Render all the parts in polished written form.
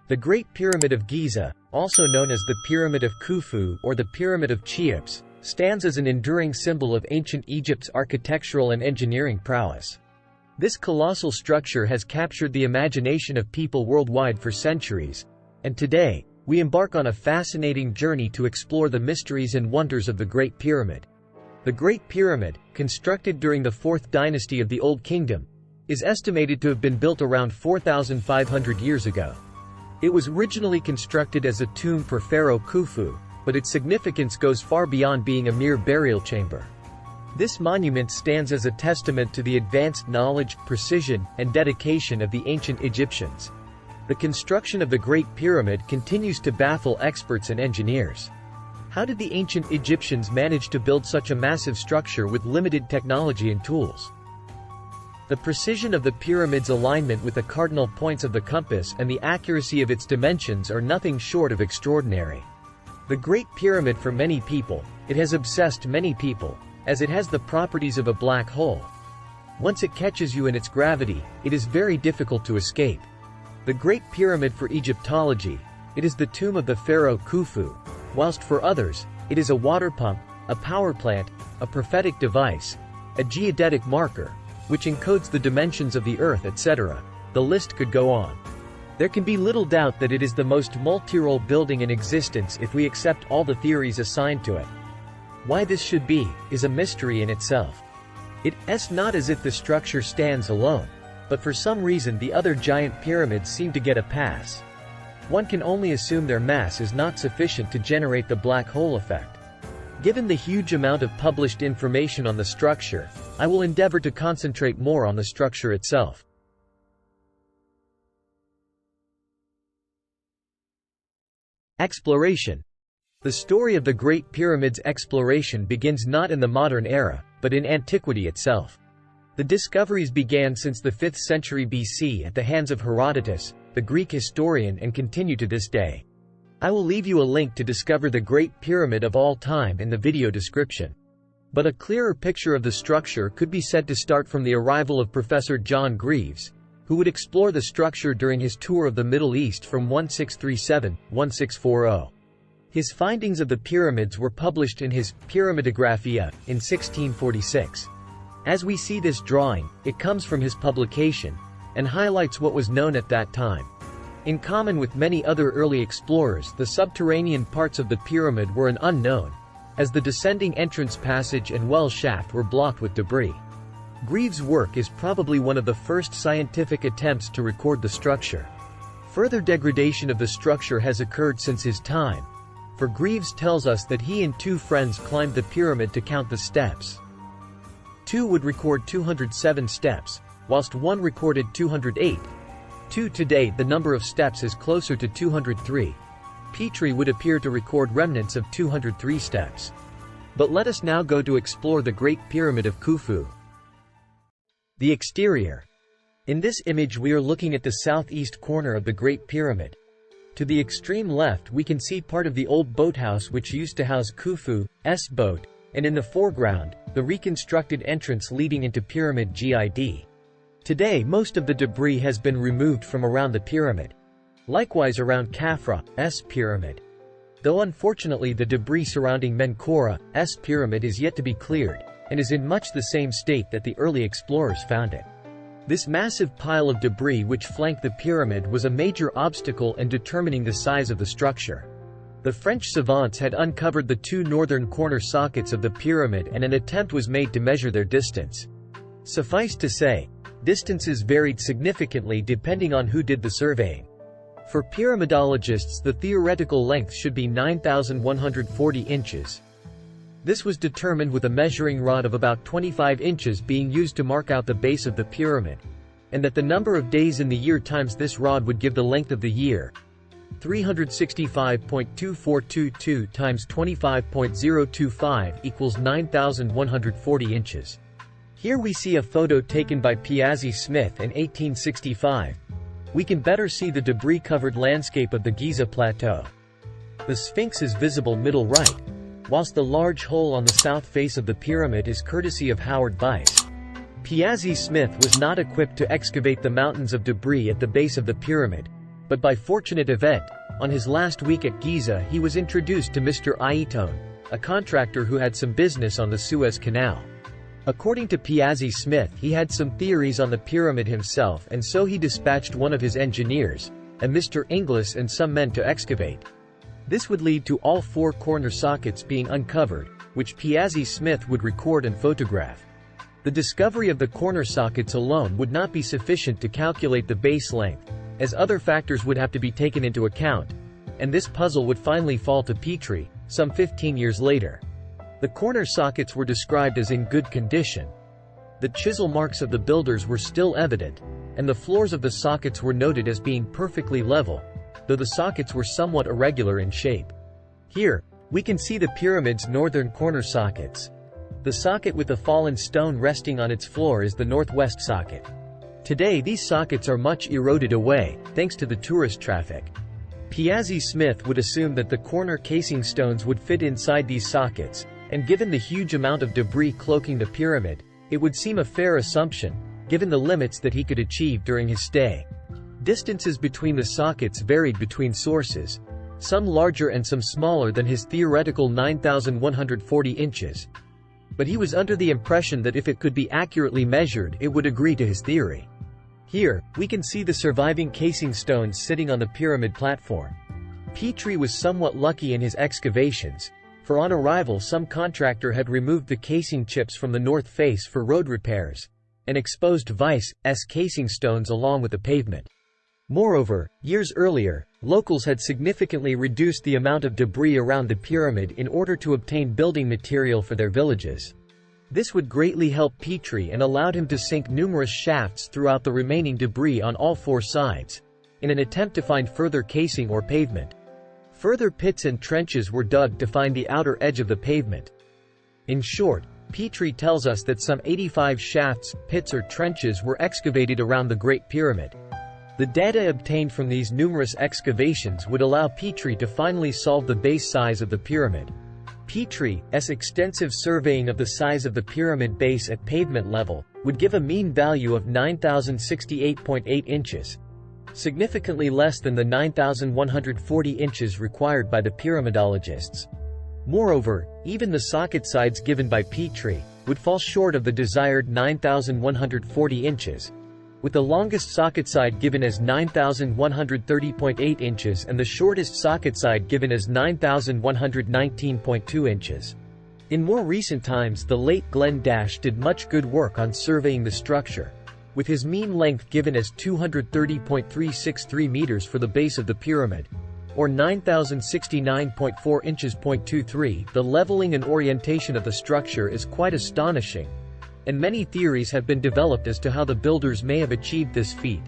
The Great Pyramid of Giza, also known as the Pyramid of Khufu or the Pyramid of Cheops, stands as an enduring symbol of ancient Egypt's architectural and engineering prowess. This colossal structure has captured the imagination of people worldwide for centuries, and today, we embark on a fascinating journey to explore the mysteries and wonders of the Great Pyramid. The Great Pyramid, constructed during the 4th dynasty of the Old Kingdom, is estimated to have been built around 4,500 years ago. It was originally constructed as a tomb for Pharaoh Khufu, but its significance goes far beyond being a mere burial chamber. This monument stands as a testament to the advanced knowledge, precision, and dedication of the ancient Egyptians. The construction of the Great Pyramid continues to baffle experts and engineers. How did the ancient Egyptians manage to build such a massive structure with limited technology and tools? The precision of the pyramid's alignment with the cardinal points of the compass and the accuracy of its dimensions are nothing short of extraordinary. The Great Pyramid, for many people, it has obsessed many people, as it has the properties of a black hole. Once it catches you in its gravity, it is very difficult to escape. The Great Pyramid for Egyptology, it is the tomb of the pharaoh Khufu, whilst for others, it is a water pump, a power plant, a prophetic device, a geodetic marker, which encodes the dimensions of the earth, etc. The list could go on. There can be little doubt that it is the most multi-role building in existence if we accept all the theories assigned to it. Why this should be, is a mystery in itself. It's not as if the structure stands alone, but for some reason the other giant pyramids seem to get a pass. One can only assume their mass is not sufficient to generate the black hole effect. Given the huge amount of published information on the structure, I will endeavor to concentrate more on the structure itself. Exploration. The story of the Great Pyramid's exploration begins not in the modern era, but in antiquity itself. The discoveries began since the 5th century BC at the hands of Herodotus, the Greek historian, and continue to this day. I will leave you a link to discover the Great Pyramid of all time in the video description. But a clearer picture of the structure could be said to start from the arrival of Professor John Greaves, who would explore the structure during his tour of the Middle East from 1637–1640. His findings of the pyramids were published in his Pyramidographia in 1646. As we see this drawing, it comes from his publication, and highlights what was known at that time. In common with many other early explorers, the subterranean parts of the pyramid were an unknown, as the descending entrance passage and well shaft were blocked with debris. Greaves' work is probably one of the first scientific attempts to record the structure. Further degradation of the structure has occurred since his time, for Greaves tells us that he and 2 friends climbed the pyramid to count the steps. 2 would record 207 steps, whilst 1 recorded 208. Today, the number of steps is closer to 203. Petrie would appear to record remnants of 203 steps. But let us now go to explore the Great Pyramid of Khufu. The exterior. In this image we are looking at the southeast corner of the Great Pyramid. To the extreme left we can see part of the old boathouse which used to house Khufu's boat, and in the foreground, the reconstructed entrance leading into Pyramid GID. Today most of the debris has been removed from around the pyramid. Likewise around Khafra's pyramid. Though unfortunately the debris surrounding Menkaura's pyramid is yet to be cleared, and is in much the same state that the early explorers found it. This massive pile of debris which flanked the pyramid was a major obstacle in determining the size of the structure. The French savants had uncovered the 2 northern corner sockets of the pyramid and an attempt was made to measure their distance. Suffice to say, distances varied significantly depending on who did the surveying. For pyramidologists the theoretical length should be 9,140 inches. This was determined with a measuring rod of about 25 inches being used to mark out the base of the pyramid, and that the number of days in the year times this rod would give the length of the year. 365.2422 times 25.025 equals 9,140 inches. Here we see a photo taken by Piazzi Smith in 1865. We can better see the debris-covered landscape of the Giza Plateau. The Sphinx is visible middle right, whilst the large hole on the south face of the pyramid is courtesy of Howard Weiss. Piazzi Smith was not equipped to excavate the mountains of debris at the base of the pyramid, But by fortunate event, on his last week at Giza he was introduced to Mr. Aitone, a contractor who had some business on the Suez Canal. According to Piazzi Smith, he had some theories on the pyramid himself, and so he dispatched one of his engineers, and Mr. Inglis and some men to excavate. This would lead to all 4 corner sockets being uncovered, which Piazzi Smith would record and photograph. The discovery of the corner sockets alone would not be sufficient to calculate the base length, as other factors would have to be taken into account, and this puzzle would finally fall to Petrie, some 15 years later. The corner sockets were described as in good condition. The chisel marks of the builders were still evident, and the floors of the sockets were noted as being perfectly level, though the sockets were somewhat irregular in shape. Here, we can see the pyramid's northern corner sockets. The socket with the fallen stone resting on its floor is the northwest socket. Today these sockets are much eroded away, thanks to the tourist traffic. Piazzi Smith would assume that the corner casing stones would fit inside these sockets, and given the huge amount of debris cloaking the pyramid, it would seem a fair assumption, given the limits that he could achieve during his stay. Distances between the sockets varied between sources, some larger and some smaller than his theoretical 9,140 inches. But he was under the impression that if it could be accurately measured, it would agree to his theory. Here, we can see the surviving casing stones sitting on the pyramid platform. Petrie was somewhat lucky in his excavations, for on arrival some contractor had removed the casing chips from the north face for road repairs, and exposed Vice-S casing stones along with the pavement. Moreover, years earlier, locals had significantly reduced the amount of debris around the pyramid in order to obtain building material for their villages. This would greatly help Petrie and allowed him to sink numerous shafts throughout the remaining debris on all 4 sides, in an attempt to find further casing or pavement. Further pits and trenches were dug to find the outer edge of the pavement. In short, Petrie tells us that some 85 shafts, pits or trenches were excavated around the Great Pyramid. The data obtained from these numerous excavations would allow Petrie to finally solve the base size of the pyramid. Petrie's extensive surveying of the size of the pyramid base at pavement level would give a mean value of 9,068.8 inches, significantly less than the 9,140 inches required by the pyramidologists. Moreover, even the socket sides given by Petrie would fall short of the desired 9,140 inches, with the longest socket side given as 9,130.8 inches and the shortest socket side given as 9,119.2 inches. In more recent times, the late Glenn Dash did much good work on surveying the structure, with his mean length given as 230.363 meters for the base of the pyramid, or 9,069.4 inches. 23. The leveling and orientation of the structure is quite astonishing, and many theories have been developed as to how the builders may have achieved this feat,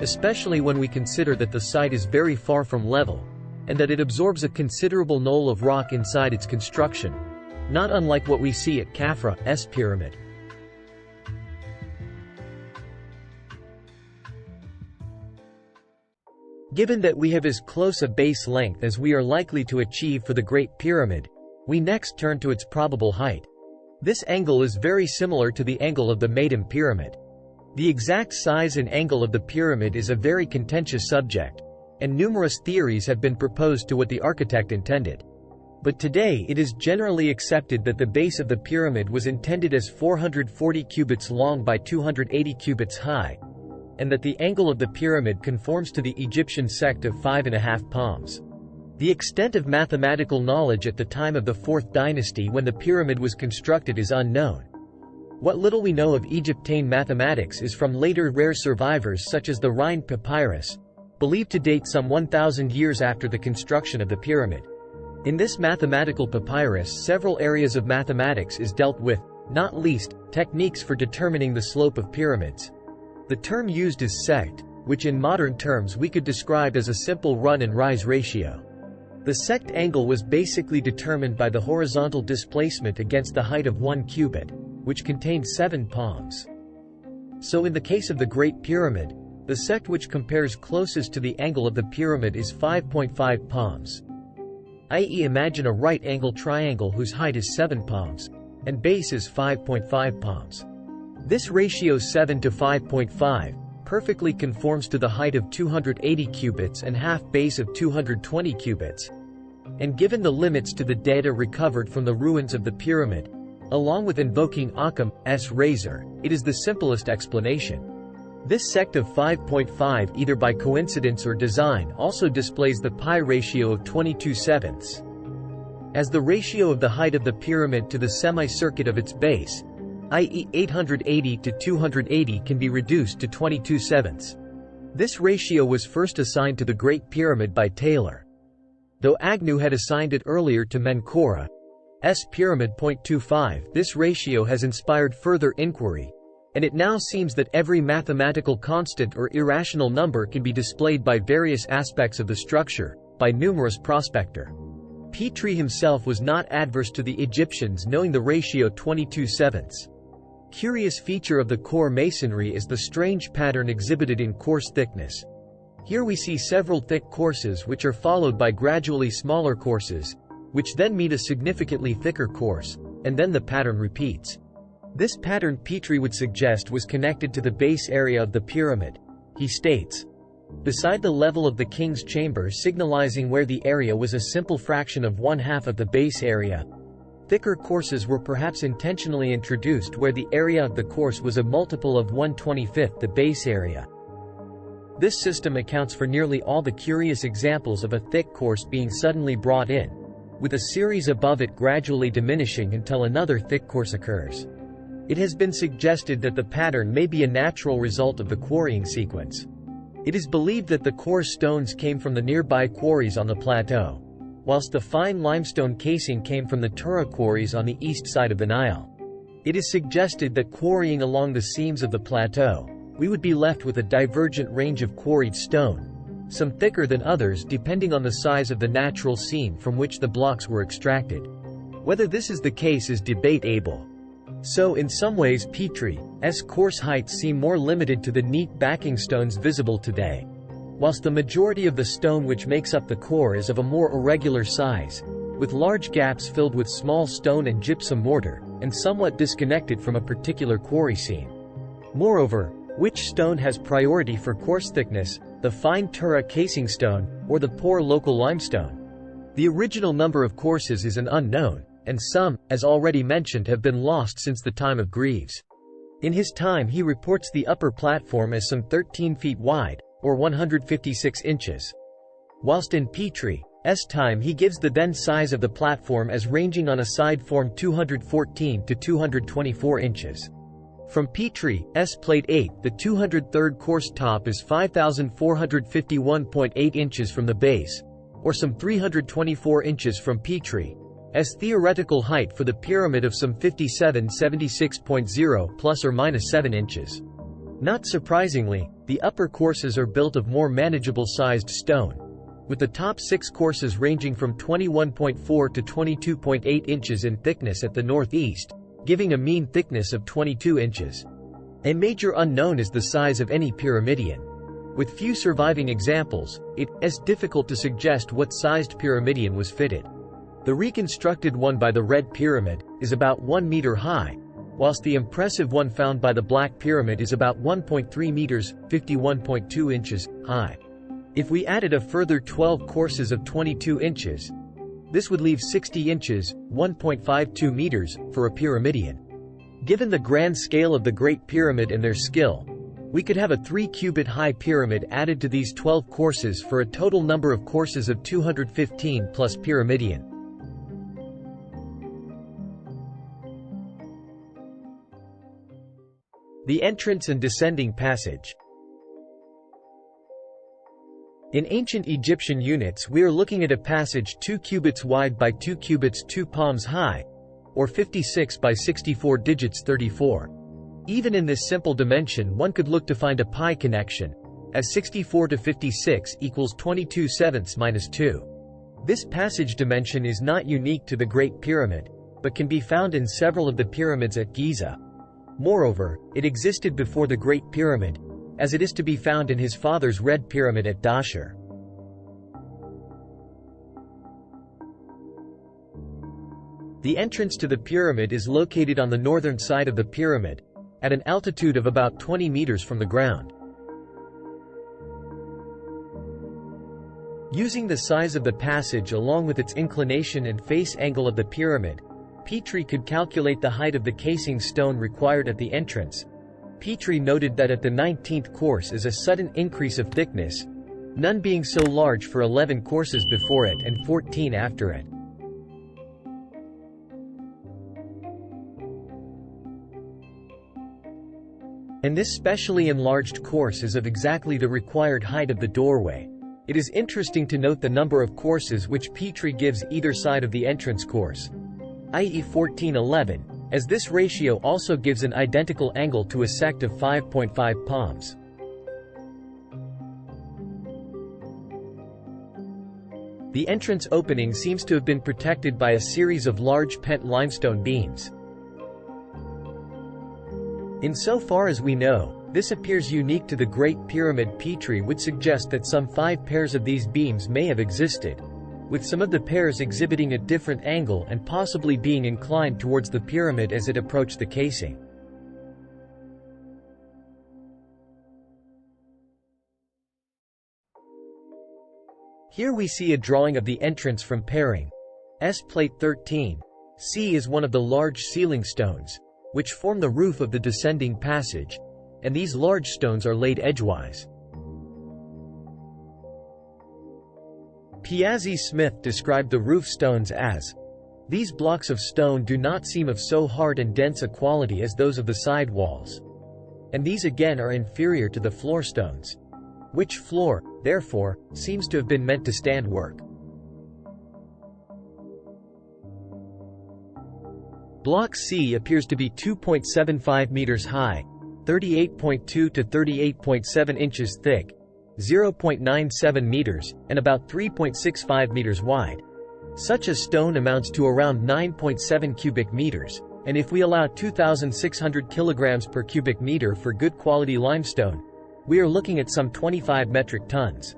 especially when we consider that the site is very far from level, and that it absorbs a considerable knoll of rock inside its construction, not unlike what we see at Khafra's pyramid. Given that we have as close a base length as we are likely to achieve for the Great Pyramid, we next turn to its probable height. This angle is very similar to the angle of the Maiden Pyramid. The exact size and angle of the pyramid is a very contentious subject, and numerous theories have been proposed to what the architect intended. But today it is generally accepted that the base of the pyramid was intended as 440 cubits long by 280 cubits high, and that the angle of the pyramid conforms to the Egyptian sect of 5.5 palms. The extent of mathematical knowledge at the time of the 4th dynasty when the pyramid was constructed is unknown. What little we know of Egyptian mathematics is from later rare survivors such as the Rhind papyrus, believed to date some 1,000 years after the construction of the pyramid. In this mathematical papyrus, several areas of mathematics is dealt with, not least, techniques for determining the slope of pyramids. The term used is sect, which in modern terms we could describe as a simple run and rise ratio. The sect angle was basically determined by the horizontal displacement against the height of 1 cubit, which contained 7 palms. So in the case of the Great Pyramid, the sect which compares closest to the angle of the pyramid is 5.5 palms. I.e., imagine a right-angle triangle whose height is 7 palms, and base is 5.5 palms. This ratio 7 to 5.5 perfectly conforms to the height of 280 cubits and half base of 220 cubits. And given the limits to the data recovered from the ruins of the pyramid, along with invoking Occam's razor, it is the simplest explanation. This sect of 5.5, either by coincidence or design, also displays the pi ratio of 22/7, as the ratio of the height of the pyramid to the semicircuit of its base, i.e. 880 to 280, can be reduced to 22/7. This ratio was first assigned to the Great Pyramid by Taylor, though Agnew had assigned it earlier to Menkaura's pyramid. 0.25. This ratio has inspired further inquiry, and it now seems that every mathematical constant or irrational number can be displayed by various aspects of the structure, by numerous prospector. Petrie himself was not adverse to the Egyptians knowing the ratio 22/7. Curious feature of the core masonry is the strange pattern exhibited in course thickness. Here we see several thick courses which are followed by gradually smaller courses, which then meet a significantly thicker course, and then the pattern repeats. This pattern Petrie would suggest was connected to the base area of the pyramid. He states, beside the level of the king's chamber, signalizing where the area was a simple fraction of 1/2 of the base area. Thicker courses were perhaps intentionally introduced where the area of the course was a multiple of 1/25 the base area. This system accounts for nearly all the curious examples of a thick course being suddenly brought in, with a series above it gradually diminishing until another thick course occurs. It has been suggested that the pattern may be a natural result of the quarrying sequence. It is believed that the coarse stones came from the nearby quarries on the plateau, whilst the fine limestone casing came from the Tura quarries on the east side of the Nile. It is suggested that quarrying along the seams of the plateau, we would be left with a divergent range of quarried stone, some thicker than others depending on the size of the natural seam from which the blocks were extracted. Whether this is the case is debatable. So in some ways Petrie's course heights seem more limited to the neat backing stones visible today, whilst the majority of the stone which makes up the core is of a more irregular size, with large gaps filled with small stone and gypsum mortar, and somewhat disconnected from a particular quarry seam. Moreover, which stone has priority for course thickness, the fine Tura casing stone, or the poor local limestone? The original number of courses is an unknown, and some, as already mentioned, have been lost since the time of Greaves. In his time he reports the upper platform as some 13 feet wide, or 156 inches. Whilst in Petrie's time he gives the then size of the platform as ranging on a side form 214 to 224 inches. From Petrie's Plate 8, the 203rd course top is 5,451.8 inches from the base, or some 324 inches from Petrie's theoretical height for the pyramid of some 5776.0 plus or minus 7 inches. Not surprisingly, the upper courses are built of more manageable sized stone, with the top 6 courses ranging from 21.4 to 22.8 inches in thickness at the northeast, giving a mean thickness of 22 inches. A major unknown is the size of any pyramidion. With few surviving examples, it is difficult to suggest what sized pyramidion was fitted. The reconstructed one by the Red Pyramid is about 1 meter high, whilst the impressive one found by the Black Pyramid is about 1.3 meters, 51.2 inches, high. If we added a further 12 courses of 22 inches, this would leave 60 inches, 1.52 meters, for a pyramidion. Given the grand scale of the Great Pyramid and their skill, we could have a 3-cubit high pyramid added to these 12 courses for a total number of courses of 215 plus pyramidion. The entrance and descending passage. In ancient Egyptian units we are looking at a passage 2 cubits wide by 2 cubits 2 palms high, or 56 by 64 digits 34. Even in this simple dimension one could look to find a pi connection, as 64 to 56 equals 22/7 minus 2. This passage dimension is not unique to the Great Pyramid, but can be found in several of the pyramids at Giza. Moreover, it existed before the Great Pyramid, as it is to be found in his father's Red Pyramid at Dashur. The entrance to the pyramid is located on the northern side of the pyramid, at an altitude of about 20 meters from the ground. Using the size of the passage along with its inclination and face angle of the pyramid, Petrie could calculate the height of the casing stone required at the entrance. Petrie noted that at the 19th course is a sudden increase of thickness, none being so large for 11 courses before it and 14 after it. And this specially enlarged course is of exactly the required height of the doorway. It is interesting to note the number of courses which Petrie gives either side of the entrance course, i.e. 1411, as this ratio also gives an identical angle to a sect of 5.5 palms. The entrance opening seems to have been protected by a series of large pent limestone beams. Insofar as we know, this appears unique to the Great Pyramid. Petrie would suggest that some 5 pairs of these beams may have existed, with some of the pairs exhibiting a different angle and possibly being inclined towards the pyramid as it approached the casing. Here we see a drawing of the entrance from pairing. S. Plate 13. C is one of the large ceiling stones, which form the roof of the descending passage, and these large stones are laid edgewise. Piazzi-Smith described the roof stones as, "These blocks of stone do not seem of so hard and dense a quality as those of the side walls. And these again are inferior to the floor stones. Which floor, therefore, seems to have been meant to stand work." Block C appears to be 2.75 meters high, 38.2 to 38.7 inches thick, 0.97 meters, and about 3.65 meters wide. Such a stone amounts to around 9.7 cubic meters, and if we allow 2,600 kilograms per cubic meter for good quality limestone, we are looking at some 25 metric tons.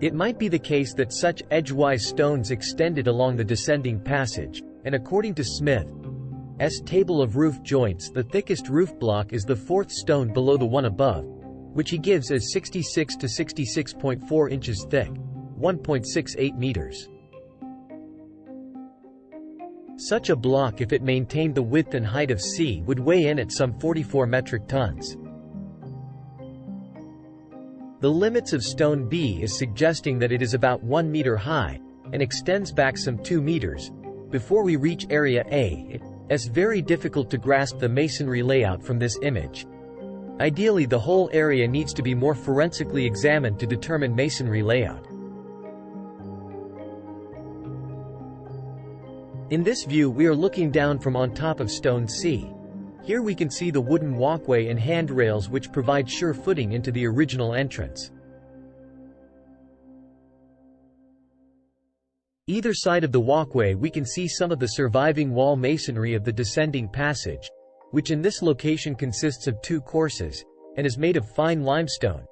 It might be the case that such edgewise stones extended along the descending passage, and according to Smith's table of roof joints, the thickest roof block is the 4th stone below the one above, which he gives as 66 to 66.4 inches thick, 1.68 meters. Such a block, if it maintained the width and height of C, would weigh in at some 44 metric tons. The limits of stone B is suggesting that it is about 1 meter high, and extends back some 2 meters, before we reach area A. It's very difficult to grasp the masonry layout from this image. Ideally, the whole area needs to be more forensically examined to determine masonry layout. In this view, we are looking down from on top of stone C. Here we can see the wooden walkway and handrails which provide sure footing into the original entrance. Either side of the walkway we can see some of the surviving wall masonry of the descending passage, which in this location consists of 2 courses, and is made of fine limestone,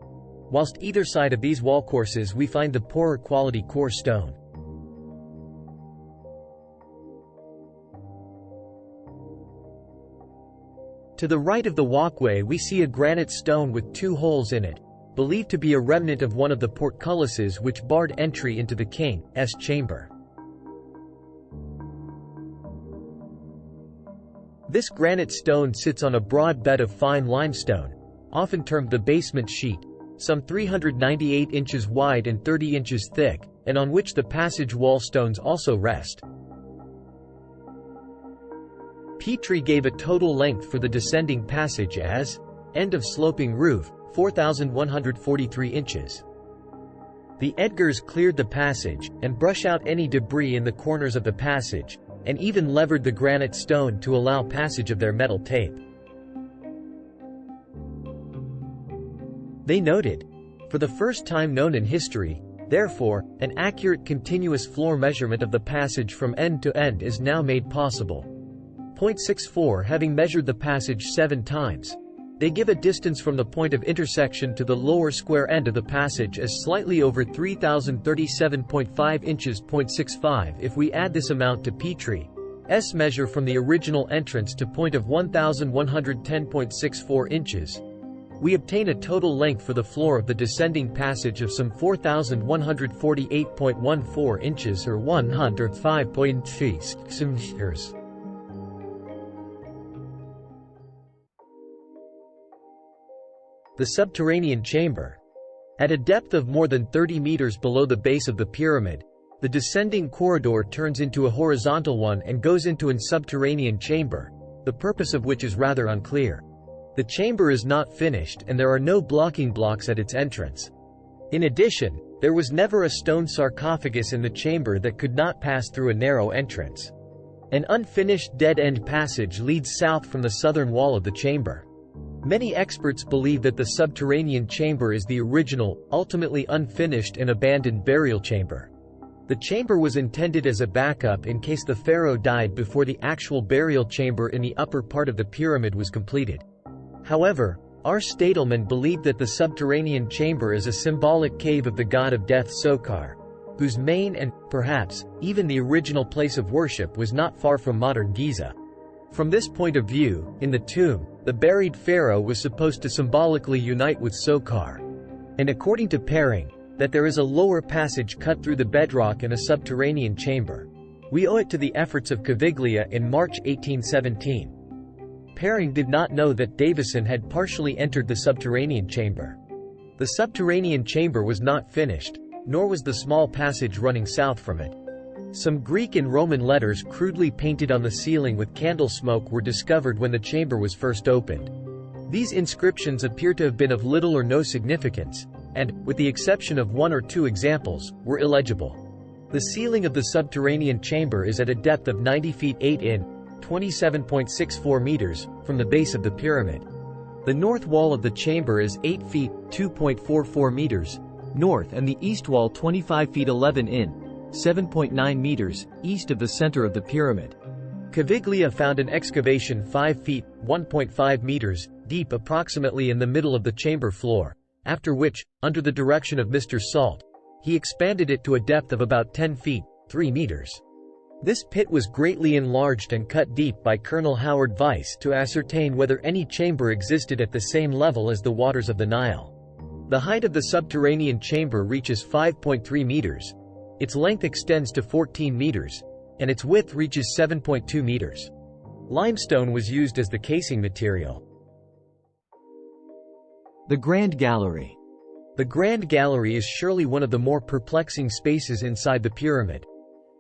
whilst either side of these wall courses we find the poorer quality core stone. To the right of the walkway we see a granite stone with 2 holes in it, believed to be a remnant of one of the portcullises which barred entry into the king's chamber. This granite stone sits on a broad bed of fine limestone, often termed the basement sheet, some 398 inches wide and 30 inches thick, and on which the passage wall stones also rest. Petrie gave a total length for the descending passage as end of sloping roof, 4,143 inches. The Edgars cleared the passage, and brush out any debris in the corners of the passage, and even levered the granite stone to allow passage of their metal tape. They noted, for the first time known in history, therefore, an accurate continuous floor measurement of the passage from end to end is now made possible. 0.64 Having measured the passage 7 times, they give a distance from the point of intersection to the lower square end of the passage as slightly over 3,037.5 inches. 0.65 If we add this amount to Petrie's measure from the original entrance to point of 1,110.64 inches, we obtain a total length for the floor of the descending passage of some 4,148.14 inches or 105.3 meters. The subterranean chamber. At a depth of more than 30 meters below the base of the pyramid, the descending corridor turns into a horizontal one and goes into an subterranean chamber, the purpose of which is rather unclear. The chamber is not finished and there are no blocking blocks at its entrance. In addition, there was never a stone sarcophagus in the chamber that could not pass through a narrow entrance. An unfinished dead-end passage leads south from the southern wall of the chamber. Many experts believe that the subterranean chamber is the original, ultimately unfinished and abandoned burial chamber. The chamber was intended as a backup in case the pharaoh died before the actual burial chamber in the upper part of the pyramid was completed. However, R. Stadelman believed that the subterranean chamber is a symbolic cave of the god of death Sokar, whose main and, perhaps, even the original place of worship was not far from modern Giza. From this point of view, in the tomb, the buried pharaoh was supposed to symbolically unite with Sokar. And according to Paring, that there is a lower passage cut through the bedrock in a subterranean chamber. We owe it to the efforts of Caviglia in March 1817. Paring did not know that Davison had partially entered the subterranean chamber. The subterranean chamber was not finished, nor was the small passage running south from it. Some Greek and Roman letters crudely painted on the ceiling with candle smoke were discovered when the chamber was first opened. These inscriptions appear to have been of little or no significance, and, with the exception of one or two examples, were illegible. The ceiling of the subterranean chamber is at a depth of 90 feet 8 in, 27.64 meters, from the base of the pyramid. The north wall of the chamber is 8 feet, 2.44 meters, north and the east wall 25 feet 11 in, 7.9 meters, east of the center of the pyramid. Caviglia found an excavation 5 feet, 1.5 meters, deep approximately in the middle of the chamber floor, after which, under the direction of Mr. Salt, he expanded it to a depth of about 10 feet, 3 meters. This pit was greatly enlarged and cut deep by Colonel Howard Weiss to ascertain whether any chamber existed at the same level as the waters of the Nile. The height of the subterranean chamber reaches 5.3 meters, its length extends to 14 meters, and its width reaches 7.2 meters. Limestone was used as the casing material. The Grand Gallery. The Grand Gallery is surely one of the more perplexing spaces inside the pyramid.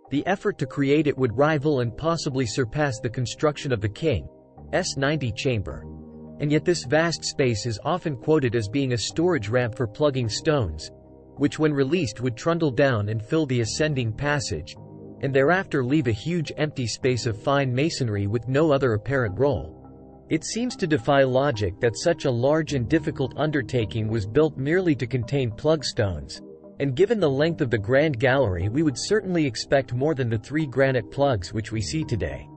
The effort to create it would rival and possibly surpass the construction of the King's 90 chamber. And yet this vast space is often quoted as being a storage ramp for plugging stones, which when released would trundle down and fill the ascending passage, and thereafter leave a huge empty space of fine masonry with no other apparent role. It seems to defy logic that such a large and difficult undertaking was built merely to contain plug stones, and given the length of the Grand Gallery we would certainly expect more than the 3 granite plugs which we see today.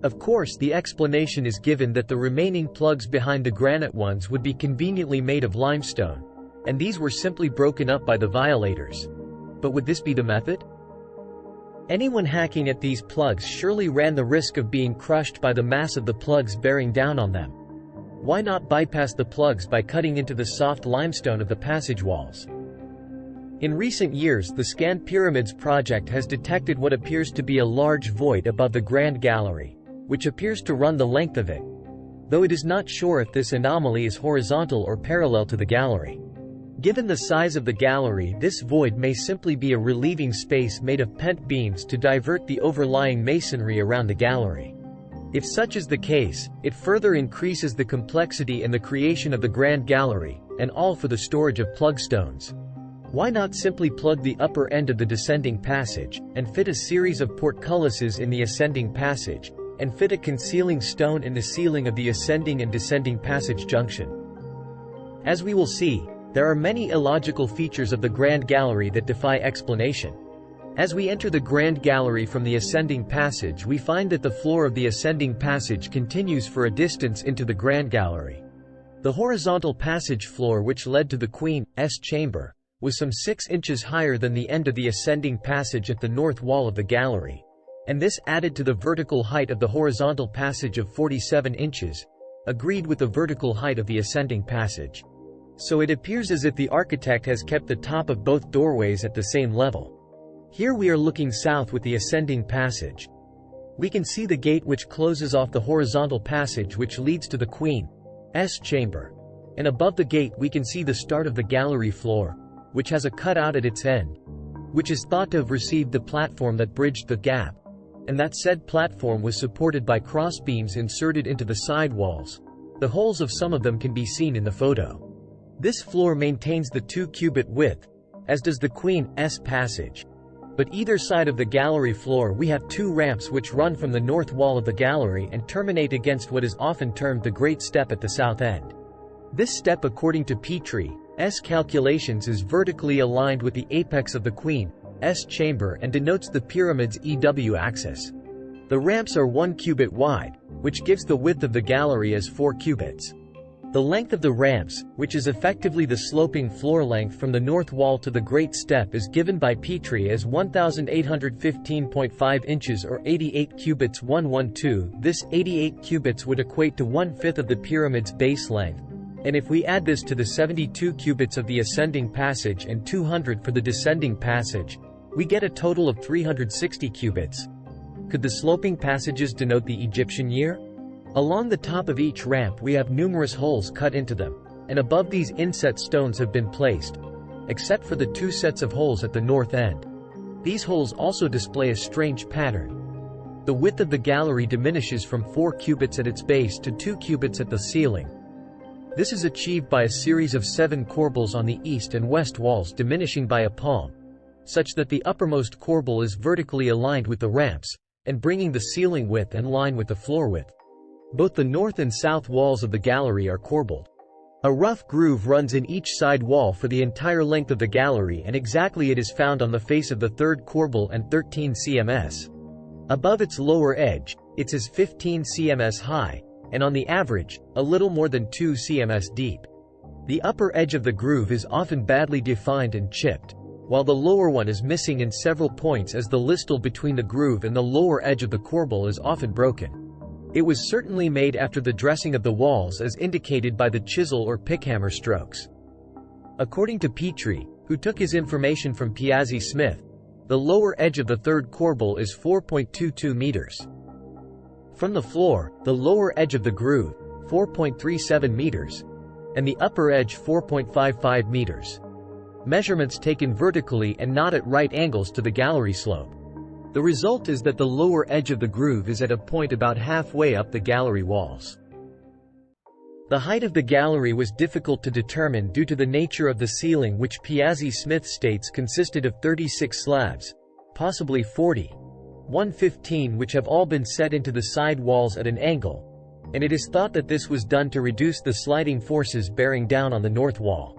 Of course, the explanation is given that the remaining plugs behind the granite ones would be conveniently made of limestone, and these were simply broken up by the violators. But would this be the method? Anyone hacking at these plugs surely ran the risk of being crushed by the mass of the plugs bearing down on them. Why not bypass the plugs by cutting into the soft limestone of the passage walls? In recent years, the Scanned Pyramids project has detected what appears to be a large void above the Grand Gallery, which appears to run the length of it, though it is not sure if this anomaly is horizontal or parallel to the gallery. Given the size of the gallery, this void may simply be a relieving space made of pent beams to divert the overlying masonry around the gallery. If such is the case, it further increases the complexity in the creation of the Grand Gallery, and all for the storage of plug stones. Why not simply plug the upper end of the descending passage, and fit a series of portcullises in the ascending passage, and fit a concealing stone in the ceiling of the ascending and descending passage junction? As we will see, there are many illogical features of the Grand Gallery that defy explanation. As we enter the Grand Gallery from the ascending passage, we find that the floor of the ascending passage continues for a distance into the Grand Gallery. The horizontal passage floor which led to the Queen's chamber was some 6 inches higher than the end of the ascending passage at the north wall of the gallery, and this added to the vertical height of the horizontal passage of 47 inches, agreed with the vertical height of the ascending passage. so it appears as if the architect has kept the top of both doorways at the same level. Here we are looking south with the ascending passage. We can see the gate which closes off the horizontal passage which leads to the Queen's chamber. And above the gate we can see the start of the gallery floor, which has a cutout at its end, which is thought to have received the platform that bridged the gap, and that said platform was supported by crossbeams inserted into the side walls. The holes of some of them can be seen in the photo. This floor maintains the 2-cubit width, as does the Queen's passage. But either side of the gallery floor we have 2 ramps which run from the north wall of the gallery and terminate against what is often termed the Great Step at the south end. This step, according to Petrie's calculations, is vertically aligned with the apex of the Queen's chamber and denotes the pyramid's EW axis. The ramps are 1 cubit wide, which gives the width of the gallery as 4 cubits. The length of the ramps, which is effectively the sloping floor length from the north wall to the Great Step, is given by Petrie as 1,815.5 inches or 88 cubits 112. This 88 cubits would equate to 1/5 of the pyramid's base length, and if we add this to the 72 cubits of the ascending passage and 200 for the descending passage, we get a total of 360 cubits. Could the sloping passages denote the Egyptian year? Along the top of each ramp we have numerous holes cut into them, and above these inset stones have been placed, except for the 2 sets of holes at the north end. These holes also display a strange pattern. The width of the gallery diminishes from 4 cubits at its base to 2 cubits at the ceiling. This is achieved by a series of 7 corbels on the east and west walls diminishing by a palm, such that the uppermost corbel is vertically aligned with the ramps, and bringing the ceiling width in line with the floor width. Both the north and south walls of the gallery are corbelled. A rough groove runs in each side wall for the entire length of the gallery, and exactly it is found on the face of the third corbel and 13 cms. Above its lower edge, it is 15 cms high, and on the average, a little more than 2 cms deep. The upper edge of the groove is often badly defined and chipped, while the lower one is missing in several points, as the listel between the groove and the lower edge of the corbel is often broken. It was certainly made after the dressing of the walls, as indicated by the chisel or pickhammer strokes. According to Petrie, who took his information from Piazzi Smith, the lower edge of the third corbel is 4.22 meters. From the floor, the lower edge of the groove, 4.37 meters, and the upper edge 4.55 meters. Measurements taken vertically and not at right angles to the gallery slope. The result is that the lower edge of the groove is at a point about halfway up the gallery walls. The height of the gallery was difficult to determine due to the nature of the ceiling, which Piazzi Smith states consisted of 36 slabs, possibly 40, 115, which have all been set into the side walls at an angle, and it is thought that this was done to reduce the sliding forces bearing down on the north wall.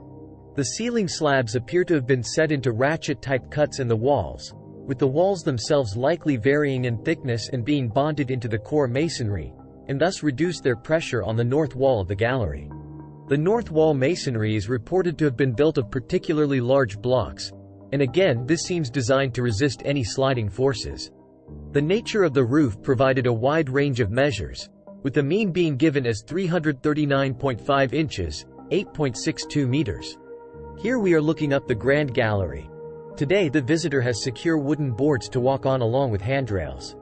The ceiling slabs appear to have been set into ratchet-type cuts in the walls, with the walls themselves likely varying in thickness and being bonded into the core masonry, and thus reduce their pressure on the north wall of the gallery. The north wall masonry is reported to have been built of particularly large blocks, and again this seems designed to resist any sliding forces. The nature of the roof provided a wide range of measures, with the mean being given as 339.5 inches, 8.62 meters. Here we are looking up the Grand Gallery. Today the visitor has secure wooden boards to walk on along with handrails.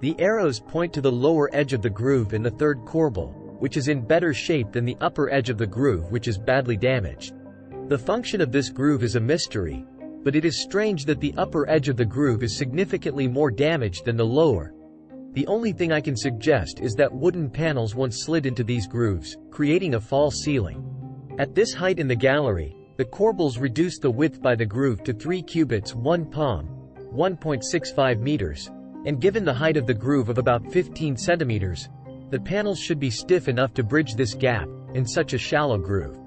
The arrows point to the lower edge of the groove in the third corbel, which is in better shape than the upper edge of the groove, which is badly damaged. The function of this groove is a mystery, but it is strange that the upper edge of the groove is significantly more damaged than the lower. The only thing I can suggest is that wooden panels once slid into these grooves, creating a false ceiling. At this height in the gallery, the corbels reduce the width by the groove to 3 cubits 1 palm, 1.65 meters, and given the height of the groove of about 15 centimeters, the panels should be stiff enough to bridge this gap in such a shallow groove.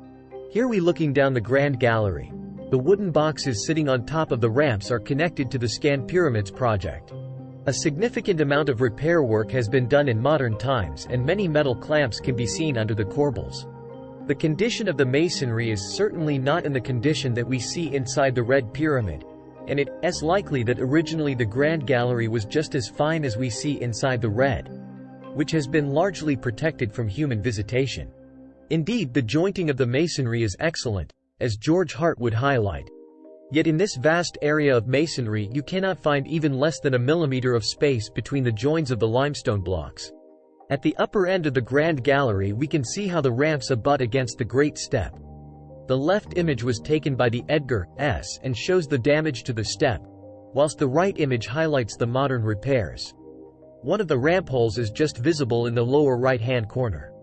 Here we looking down the Grand Gallery. The wooden boxes sitting on top of the ramps are connected to the Scan Pyramids project. A significant amount of repair work has been done in modern times, and many metal clamps can be seen under the corbels. The condition of the masonry is certainly not in the condition that we see inside the Red Pyramid, and it is likely that originally the Grand Gallery was just as fine as we see inside the Red, which has been largely protected from human visitation. Indeed, the jointing of the masonry is excellent, as George Hart would highlight. Yet in this vast area of masonry you cannot find even less than a millimeter of space between the joins of the limestone blocks. At the upper end of the Grand Gallery we can see how the ramps abut against the Great Step. The left image was taken by the Edgar S. and shows the damage to the step, whilst the right image highlights the modern repairs. One of the ramp holes is just visible in the lower right-hand corner.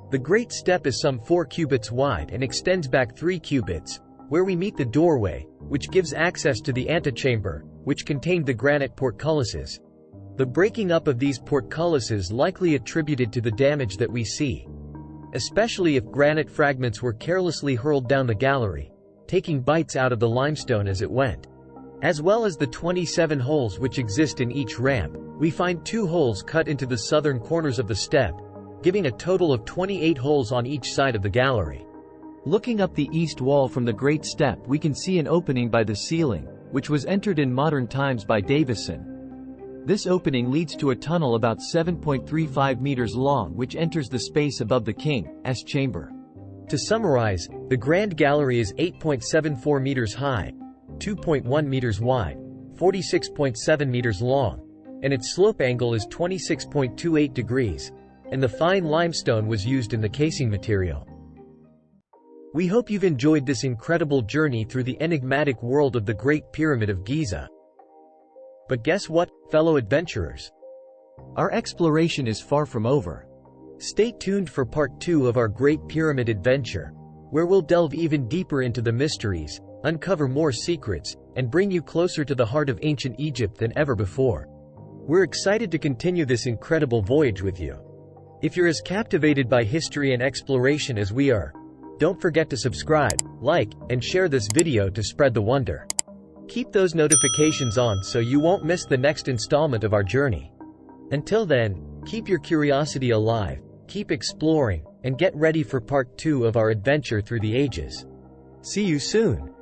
The Great Step is some 4 cubits wide and extends back 3 cubits, where we meet the doorway, which gives access to the antechamber, which contained the granite portcullises. The breaking up of these portcullises likely attributed to the damage that we see, especially if granite fragments were carelessly hurled down the gallery, taking bites out of the limestone as it went. As well as the 27 holes which exist in each ramp, we find 2 holes cut into the southern corners of the step, giving a total of 28 holes on each side of the gallery. Looking up the east wall from the Great Step we can see an opening by the ceiling, which was entered in modern times by Davison. This opening leads to a tunnel about 7.35 meters long which enters the space above the King's chamber. To summarize, the Grand Gallery is 8.74 meters high, 2.1 meters wide, 46.7 meters long, and its slope angle is 26.28 degrees, and the fine limestone was used in the casing material. We hope you've enjoyed this incredible journey through the enigmatic world of the Great Pyramid of Giza. But guess what, fellow adventurers? Our exploration is far from over. Stay tuned for part 2 of our Great Pyramid adventure, where we'll delve even deeper into the mysteries, uncover more secrets, and bring you closer to the heart of ancient Egypt than ever before. We're excited to continue this incredible voyage with you. If you're as captivated by history and exploration as we are, don't forget to subscribe, like, and share this video to spread the wonder. Keep those notifications on so you won't miss the next installment of our journey. Until then, keep your curiosity alive, keep exploring, and get ready for part 2 of our adventure through the ages. See you soon!